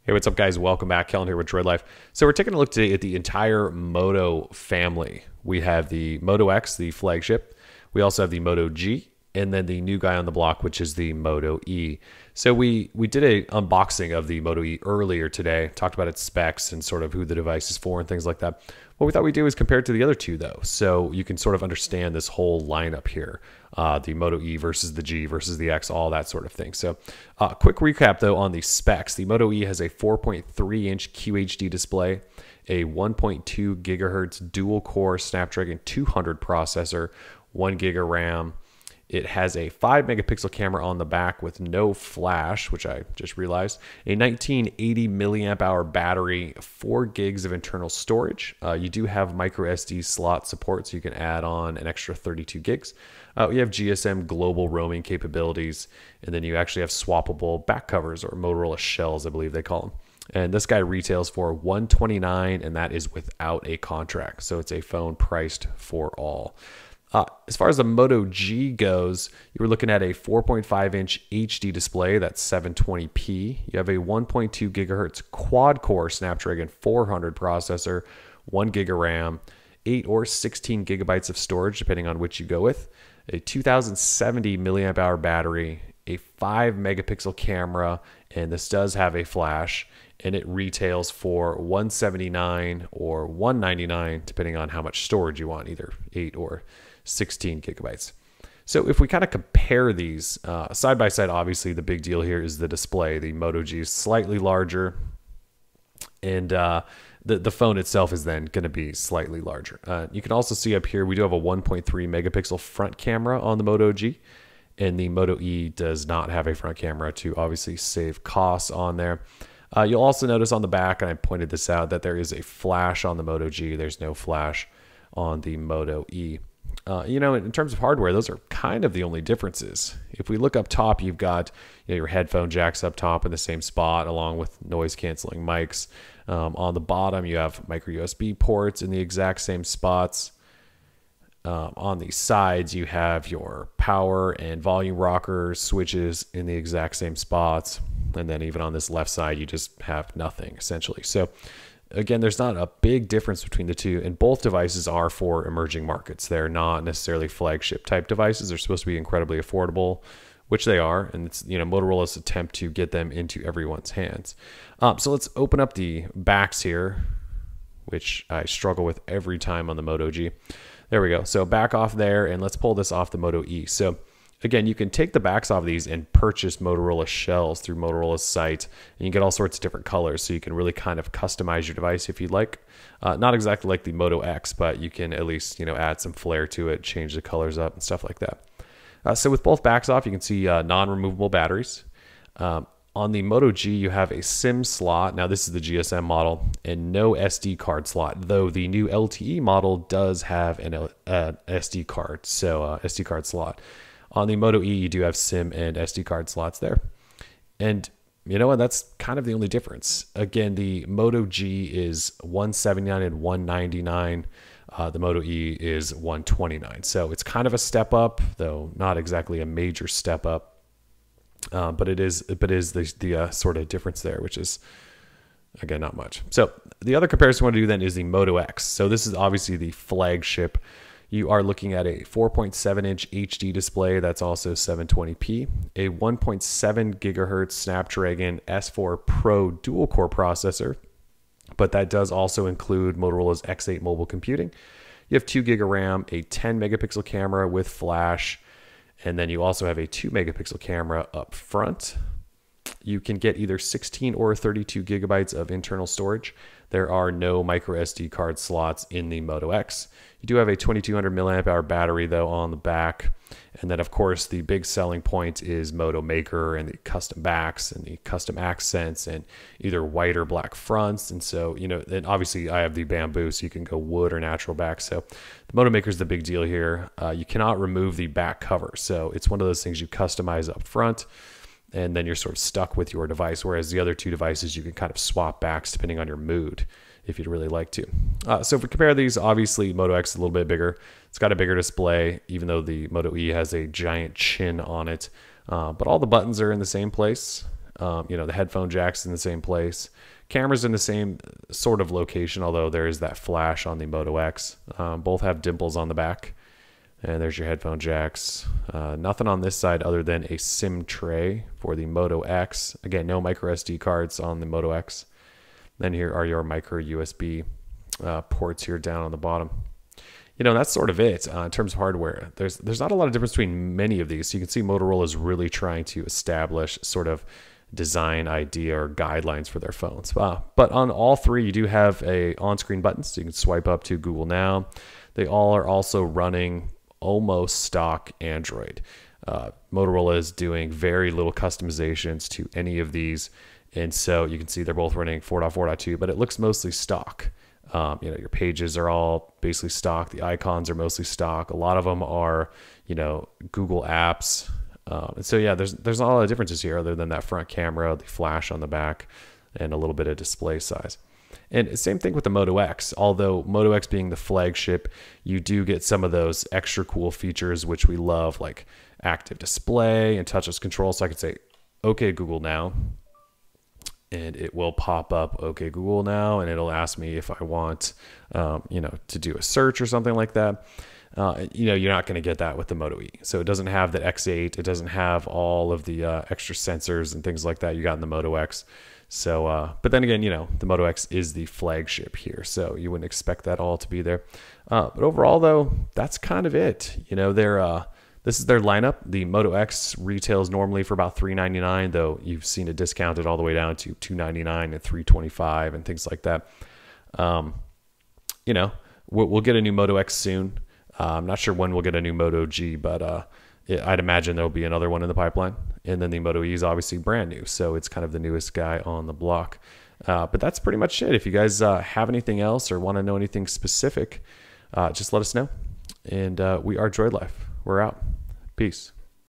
Hey, what's up, guys? Welcome back. Kellen here with Droid Life. So we're taking a look today at the entire Moto family. We have the Moto X, the flagship. We also have the Moto G, and then the new guy on the block, which is the Moto E. So we did an unboxing of the Moto E earlier today, talked about its specs and sort of who the device is for and things like that. What we thought we'd do is compare it to the other two, though, so you can sort of understand this whole lineup here, the Moto E versus the G versus the X, all that sort of thing. So quick recap, though, on the specs. The Moto E has a 4.3-inch QHD display, a 1.2 gigahertz dual-core Snapdragon 200 processor, 1 gig of RAM. It has a 5-megapixel camera on the back with no flash, which I just realized, a 1980 milliamp hour battery, 4 gigs of internal storage. You do have micro SD slot support, so you can add on an extra 32 gigs. You have GSM global roaming capabilities, and then you actually have swappable back covers, or Motorola shells, I believe they call them. And this guy retails for $129, and that is without a contract. So it's a phone priced for all. As far as the Moto G goes, you were looking at a 4.5-inch HD display, that's 720p. You have a 1.2 gigahertz quad-core Snapdragon 400 processor, 1 gig of RAM, 8 or 16 gigabytes of storage, depending on which you go with, a 2070 milliamp hour battery, a 5-megapixel camera, and this does have a flash, and it retails for $179 or $199, depending on how much storage you want, either 8 or 16 gigabytes. So if we kind of compare these side by side, obviously the big deal here is the display. The Moto G is slightly larger, and the phone itself is then going to be slightly larger. You can also see up here we do have a 1.3 megapixel front camera on the Moto G, and the Moto E does not have a front camera to obviously save costs on there. You'll also notice on the back, and I pointed this out, that there is a flash on the Moto G. There's no flash on the Moto E. In terms of hardware, those are kind of the only differences. If we look up top, you've got your headphone jacks up top in the same spot, along with noise canceling mics. On the bottom, you have micro USB ports in the exact same spots. On the sides, you have your power and volume rocker switches in the exact same spots. And then even on this left side, you just have nothing, essentially. So again, there's not a big difference between the two, and both devices are for emerging markets. They're not necessarily flagship type devices. They're supposed to be incredibly affordable, which they are, and it's Motorola's attempt to get them into everyone's hands. So let's open up the backs here, which I struggle with every time on the Moto G. There we go. So back off there, and let's pull this off the Moto E. So again, you can take the backs off of these and purchase Motorola shells through Motorola's site, and you get all sorts of different colors, so you can really kind of customize your device if you'd like. Not exactly like the Moto X, but you can at least add some flair to it, change the colors up and stuff like that. So with both backs off, you can see non-removable batteries. On the Moto G, you have a SIM slot. Now this is the GSM model, and no SD card slot, though the new LTE model does have an SD card, so SD card slot. On the Moto E, you do have SIM and SD card slots there. And you know what? That's kind of the only difference. Again, the Moto G is $179 and $199. The Moto E is $129. So it's kind of a step up, though not exactly a major step up. But it is the sort of difference there, which is, again, not much. So the other comparison I want to do then is the Moto X. So this is obviously the flagship. You are looking at a 4.7-inch HD display that's also 720p, a 1.7 gigahertz Snapdragon S4 Pro dual-core processor, but that does also include Motorola's X8 mobile computing. You have 2 gig of RAM, a 10-megapixel camera with flash, and then you also have a 2-megapixel camera up front. You can get either 16 or 32 gigabytes of internal storage. There are no micro SD card slots in the Moto X. You do have a 2200 milliamp hour battery, though, on the back. And then, of course, the big selling point is Moto Maker and the custom backs and the custom accents and either white or black fronts. And so, and obviously I have the bamboo, so you can go wood or natural back. So the Moto Maker is the big deal here. You cannot remove the back cover. So it's one of those things you customize up front, and then you're sort of stuck with your device, whereas the other two devices, you can kind of swap backs depending on your mood if you'd really like to. So if we compare these, obviously Moto X is a little bit bigger. It's got a bigger display, even though the Moto E has a giant chin on it. But all the buttons are in the same place. The headphone jack's in the same place. Camera's in the same sort of location, although there is that flash on the Moto X. Both have dimples on the back. And there's your headphone jacks. Nothing on this side other than a SIM tray for the Moto X. Again, no micro SD cards on the Moto X. Then here are your micro USB ports here down on the bottom. That's sort of it in terms of hardware. There's not a lot of difference between many of these. So you can see Motorola is really trying to establish sort of design idea or guidelines for their phones. But on all three, you do have a on-screen button, so you can swipe up to Google Now. They all are also running almost stock Android. Motorola is doing very little customizations to any of these, and so you can see they're both running 4.4.2, but it looks mostly stock. Your pages are all basically stock. The icons are mostly stock. A lot of them are, Google apps. And so yeah, there's not a lot of differences here other than that front camera, the flash on the back, and a little bit of display size. And same thing with the Moto X. Although Moto X being the flagship, you do get some of those extra cool features which we love, like active display and touchless control. So I could say, "Okay, Google Now," and it will pop up "Okay, Google Now," and it'll ask me if I want, to do a search or something like that. You're not going to get that with the Moto E. So it doesn't have the X8. It doesn't have all of the extra sensors and things like that you got in the Moto X. So, but then again, the Moto X is the flagship here, so you wouldn't expect that all to be there. But overall, though, that's kind of it. This is their lineup. The Moto X retails normally for about $399, though you've seen it discounted all the way down to $299 and $325 and things like that. We'll get a new Moto X soon. I'm not sure when we'll get a new Moto G, but I'd imagine there'll be another one in the pipeline. And then the Moto E is obviously brand new, so it's kind of the newest guy on the block. But that's pretty much it. If you guys have anything else or want to know anything specific, just let us know. And we are Droid Life. We're out. Peace.